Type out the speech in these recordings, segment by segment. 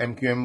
MQM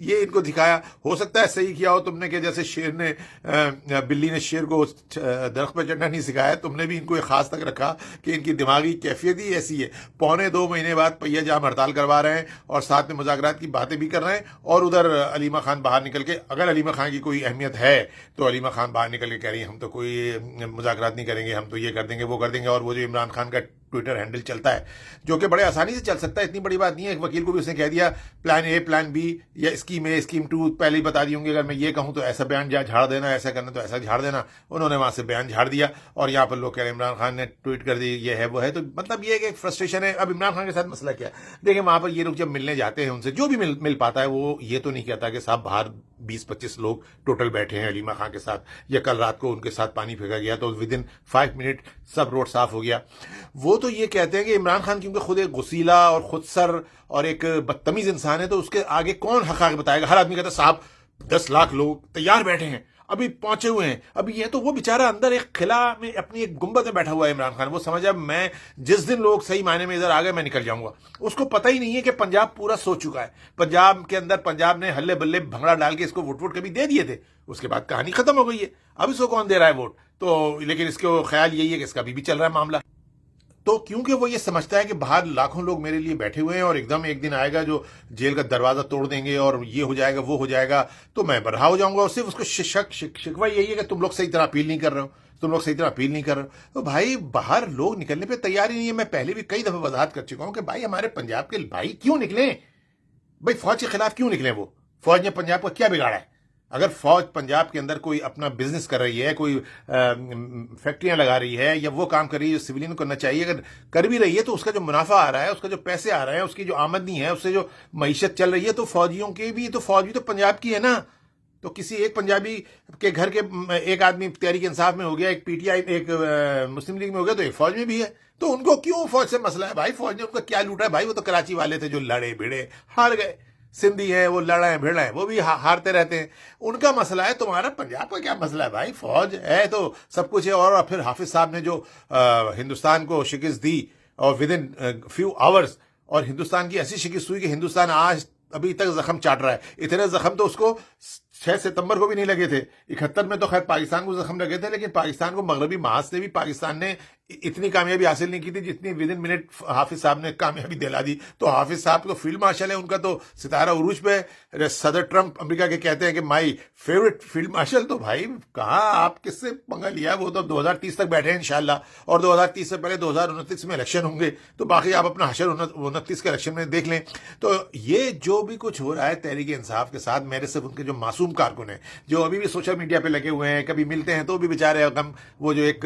یہ ان کو دکھایا. ہو سکتا ہے صحیح کیا ہو تم نے کہ جیسے شیر نے بلی نے شیر کو درخت پہ چڑھنا نہیں سکھایا, تم نے بھی ان کو ایک خاص تک رکھا کہ ان کی دماغی کیفیت ہی ایسی ہے. 1.25 مہینے بعد پہیہ جام ہڑتال کروا رہے ہیں اور ساتھ میں مذاکرات کی باتیں بھی کر رہے ہیں, اور ادھر علیمہ خان باہر نکل کے, اگر علیمہ خان کی کوئی اہمیت ہے تو علیمہ خان باہر نکل کے کہہ رہی ہیں ہم تو کوئی مذاکرات نہیں کریں گے, ہم تو یہ کر دیں گے وہ کر دیں گے. اور وہ جو عمران خان کا ٹویٹر ہینڈل چلتا ہے جو کہ بڑے آسانی سے چل سکتا ہے, اتنی بڑی بات نہیں ہے. ایک وکیل کو بھی اس نے کہہ دیا پلان اے پلان بی یا اسکیم اے اسکیم 2 پہلے ہی بتا دی ہوں گی, اگر میں یہ کہوں تو ایسا بیان جھاڑ دینا, ایسا کرنا تو ایسا جھاڑ دینا. انہوں نے وہاں سے بیان جھاڑ دیا اور یہاں پر لوگ کہہ رہے ہیں عمران خان نے ٹویٹ کر دی یہ ہے وہ ہے. تو مطلب یہ کہ ایک فرسٹریشن ہے. اب عمران خان کے ساتھ مسئلہ کیا ہے دیکھیں, وہاں پر یہ لوگ جب ملنے جاتے ہیں ان سے جو بھی مل پاتا ہے وہ یہ تو نہیں کہتا کہ صاحب باہر 20-25 لوگ ٹوٹل بیٹھے ہیں علیمہ خان کے ساتھ, یا کل رات کو ان کے ساتھ پانی پھینکا گیا تو with in 5 minute sub road صاف ہو گیا. وہ تو یہ کہتے ہیں کہ عمران خان کیونکہ خود ایک غسیلہ اور خود سر اور ایک بدتمیز انسان ہے, تو اس کے آگے کون حقائق بتائے گا. ہر آدمی کہتا ہے صاحب 10 لاکھ لوگ تیار بیٹھے ہیں, ابھی پہنچے ہوئے ہیں, ابھی یہ تو وہ بیچارہ اندر ایک قلعہ میں اپنی ایک گنبد میں بیٹھا ہوا ہے عمران خان. وہ سمجھا میں جس دن لوگ صحیح معنی میں ادھر آ گئے میں نکل جاؤں گا. اس کو پتہ ہی نہیں ہے کہ پنجاب پورا سو چکا ہے. پنجاب کے اندر پنجاب نے ہلے بلے بھنگڑا ڈال کے اس کو ووٹ کبھی دے دیے تھے, اس کے بعد کہانی ختم ہو گئی ہے. اب اس کو کون دے رہا ہے ووٹ تو, لیکن اس کو خیال یہی ہے کہ اس کا بھی چل رہا ہے معاملہ. تو کیونکہ وہ یہ سمجھتا ہے کہ باہر لاکھوں لوگ میرے لیے بیٹھے ہوئے ہیں اور ایک دم ایک دن آئے گا جو جیل کا دروازہ توڑ دیں گے اور یہ ہو جائے گا وہ ہو جائے گا تو میں برہا ہو جاؤں گا. اور صرف اس کو شکوہ یہی ہے کہ تم لوگ صحیح طرح اپیل نہیں کر رہے ہو, تم لوگ صحیح طرح اپیل نہیں کر رہے ہو. تو بھائی باہر لوگ نکلنے پہ تیار ہی نہیں ہے. میں پہلے بھی کئی دفعہ وضاحت کر چکا ہوں کہ بھائی ہمارے پنجاب کے بھائی کیوں نکلیں, بھائی فوج کے خلاف کیوں نکلیں. وہ فوج نے پنجاب کو کیا بگاڑا ہے؟ اگر فوج پنجاب کے اندر کوئی اپنا بزنس کر رہی ہے, کوئی فیکٹریاں لگا رہی ہے یا وہ کام کر رہی ہے جو سویلین کو کرنا چاہیے, اگر کر بھی رہی ہے تو اس کا جو منافع آ رہا ہے, اس کا جو پیسے آ رہے ہیں, اس کی جو آمدنی ہے, اس سے جو معیشت چل رہی ہے, تو فوجیوں کی بھی تو فوج بھی تو پنجاب کی ہے نا. تو کسی ایک پنجابی کے گھر کے ایک آدمی تحریک انصاف میں ہو گیا, ایک پی ٹی آئی ایک مسلم لیگ میں ہو گیا, تو ایک فوج میں بھی ہے. تو ان کو کیوں فوج سے مسئلہ ہے بھائی؟ فوج نے ان کا کیا لوٹا ہے بھائی؟ وہ تو کراچی والے تھے جو لڑے بھیڑے ہار گئے. سندھی ہیں وہ لڑ رہے ہیں بھیڑ رہے ہیں, وہ بھی ہارتے رہتے ہیں. ان کا مسئلہ ہے, تمہارا پنجاب کا کیا مسئلہ ہے بھائی؟ فوج ہے تو سب کچھ ہے. اور پھر حافظ صاحب نے جو ہندوستان کو شکست دی اور ود ان فیو آورز, اور ہندوستان کی ایسی شکست ہوئی کہ ہندوستان آج ابھی تک زخم چاٹ رہا ہے. اتنے زخم تو اس کو 6 ستمبر کو بھی نہیں لگے تھے. 71 میں تو خیر پاکستان کو زخم لگے تھے, لیکن پاکستان کو مغربی محاذ سے بھی پاکستان نے اتنی کامیابی حاصل نہیں کی تھی جتنی ود ان منٹ حافظ صاحب نے کامیابی دلا دی. تو حافظ صاحب تو فیلڈ مارشل ہے, ان کا تو ستارہ عروج پہ. صدر ٹرمپ امریکہ کے کہتے ہیں کہ مائی فیوریٹ فیلڈ مارشل. تو بھائی کہاں آپ کس سے پنگا لیا؟ وہ تو 2030 تک بیٹھے ہیں انشاءاللہ, اور 2030 سے پہلے 2029 میں الیکشن ہوں گے, تو باقی آپ اپنا حشر 29 کے الیکشن میں دیکھ لیں. تو یہ جو بھی کچھ ہو رہا ہے تحریک انصاف کے ساتھ, میرے صرف ان کے جو معصوم کارکن ہیں جو ابھی بھی سوشل میڈیا پہ لگے ہوئے ہیں, کبھی ملتے ہیں تو بھی بیچارے وہ جو ایک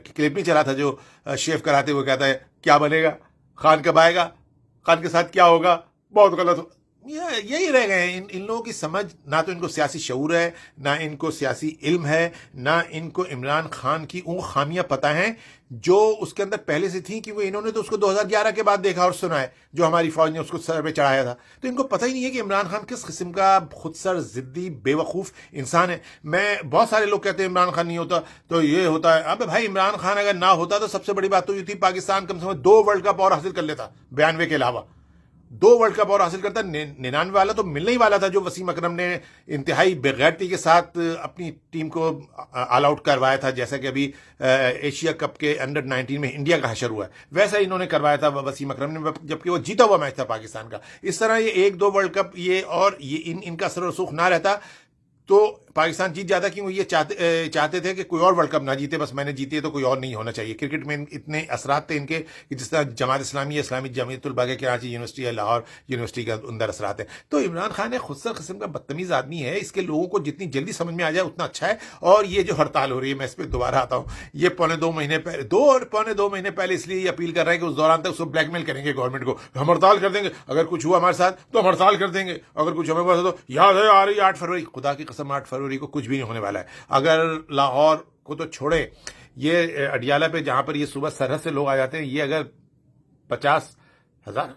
کلپ نہیں چلا تھا جو شیف کراتے ہوئے کہتا ہے کیا بنے گا, خان کب آئے گا, خان کے ساتھ کیا ہوگا, بہت غلط. یہی رہ گئے ہیں. ان لوگوں کی سمجھ, نہ تو ان کو سیاسی شعور ہے, نہ ان کو سیاسی علم ہے, نہ ان کو عمران خان کی ان خامیاں پتہ ہیں جو اس کے اندر پہلے سے تھیں, کیونکہ انہوں نے تو اس کو 2011 کے بعد دیکھا اور سنا ہے جو ہماری فوج نے اس کو سر پہ چڑھایا تھا. تو ان کو پتہ ہی نہیں ہے کہ عمران خان کس قسم کا خود سر ضدی بے وقوف انسان ہے. بہت سارے لوگ کہتے ہیں عمران خان نہیں ہوتا تو یہ ہوتا ہے. اب بھائی عمران خان اگر نہ ہوتا تو سب سے بڑی بات تو یہ تھی پاکستان کم سے کم 2 ورلڈ کپ اور حاصل کر لیتا, 92 کے علاوہ 2 ورلڈ کپ اور حاصل کرتا. 99 والا تو ملنے ہی والا تھا جو وسیم اکرم نے انتہائی بےغیرتی کے ساتھ اپنی ٹیم کو آل آؤٹ کروایا تھا, جیسا کہ ابھی ایشیا کپ کے انڈر 19 میں انڈیا کا حشر ہوا ہے, ویسا انہوں نے کروایا تھا وسیم اکرم نے, جبکہ وہ جیتا ہوا میچ تھا پاکستان کا. اس طرح یہ 1-2 ورلڈ کپ یہ اور یہ ان کا اثر و رسوخ نہ رہتا تو پاکستان جیت جاتا, کیوں یہ چاہتے تھے کہ کوئی اور ورلڈ کپ نہ جیتے, بس میں نے جیتی ہے تو کوئی اور نہیں ہونا چاہیے. کرکٹ میں اتنے اثرات تھے ان کے کہ جس طرح جماعت اسلامی اسلامی جمعیت الباغ کراچی یونیورسٹی ہے, لاہور یونیورسٹی کا اندر اثرات ہیں. تو عمران خان ایک خود سر قسم کا بدتمیز آدمی ہے. اس کے لوگوں کو جتنی جلدی سمجھ میں آ جائے اتنا اچھا ہے. اور یہ جو ہڑتال ہو رہی ہے, میں اس پہ دوبارہ آتا ہوں, یہ 2.25 مہینے پہلے 2.25 مہینے پہلے اس لیے یہ اپیل کر رہے ہیں کہ اس دوران تک اس کو بلیک میل کریں گے گورنمنٹ کو, ہم ہڑتال کر دیں گے, اگر کچھ ہوا ہمارے ساتھ تو ہم ہڑتال کر دیں گے, اگر کچھ ہمیں پاس تو یاد ہے آ رہی 8 فروری. خدا کی قسم 8 فروری کو کچھ بھی نہیں ہونے والا ہے. اگر لاہور کو تو چھوڑے, یہ اڈیالہ پہ جہاں پر یہ صبح سرحد سے لوگ آ جاتے ہیں, یہ اگر 50,000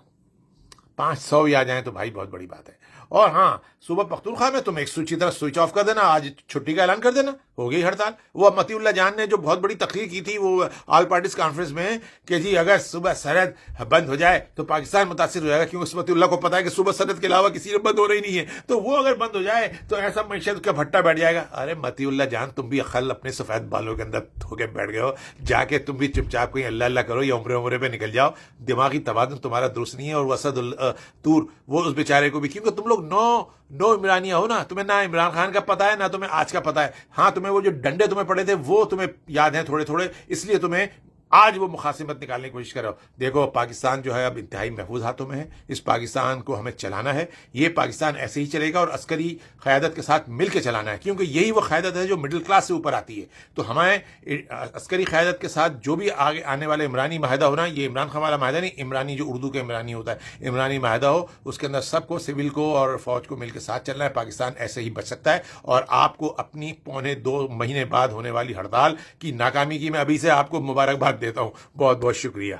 500 بھی آ جائیں تو بھائی بہت بڑی بات ہے. اور ہاں صوبہ پختونخوا میں تم ایک سوچی طرح سوئچ آف کر دینا, آج چھٹی کا اعلان کر دینا, ہو گئی ہڑتال. وہ متی اللہ جان نے جو بہت بڑی تقریر کی تھی وہ آل پارٹیز کانفرنس میں کہ جی اگر صوبہ سرحد بند ہو جائے تو پاکستان متاثر ہو جائے گا, کیونکہ متی اللہ کو پتا ہے کہ صوبہ سرحد کے علاوہ کسی نے بند ہو رہی نہیں ہے, تو وہ اگر بند ہو جائے تو ایسا معیشت کا بھٹا بیٹھ جائے گا. ارے متی اللہ جان, تم بھی عقل اپنے سفید بالوں کے اندر دھو کے بیٹھ گئے ہو, جا کے تم بھی چپ چاپ کہیں اللہ اللہ کرو یا عمرے پہ نکل جاؤ. دماغی توازن تمہارا درست نہیں ہے. اور وسد الطور وہ اس بیچارے کو بھی, کیونکہ تم لوگ نو عمرانیہ ہو نا, تمہیں نہ عمران خان کا پتا ہے نہ تمہیں آج کا پتا ہے. ہاں تمہیں وہ جو ڈنڈے تمہیں پڑے تھے وہ تمہیں یاد ہیں تھوڑے تھوڑے, اس لیے تمہیں آج وہ مخاصمت نکالنے کی کوشش کرو. دیکھو پاکستان جو ہے اب انتہائی محفوظ ہاتھوں میں ہے, اس پاکستان کو ہمیں چلانا ہے. یہ پاکستان ایسے ہی چلے گا اور عسکری قیادت کے ساتھ مل کے چلانا ہے, کیونکہ یہی وہ قیادت ہے جو مڈل کلاس سے اوپر آتی ہے. تو ہمیں عسکری قیادت کے ساتھ جو بھی آگے آنے والے عمرانی معاہدہ ہونا, یہ عمران خان والا معاہدہ نہیں, عمرانی جو اردو کے عمرانی ہوتا ہے, عمرانی معاہدہ ہو, اس کے اندر سب کو سول کو اور فوج کو مل کے ساتھ چلنا ہے. پاکستان ایسے ہی بچ سکتا ہے. اور آپ کو اپنی 2.25 مہینے بعد ہونے والی ہڑتال کی ناکامی کی میں ابھی سے آپ کو مبارکباد دیتا ہوں. بہت بہت شکریہ.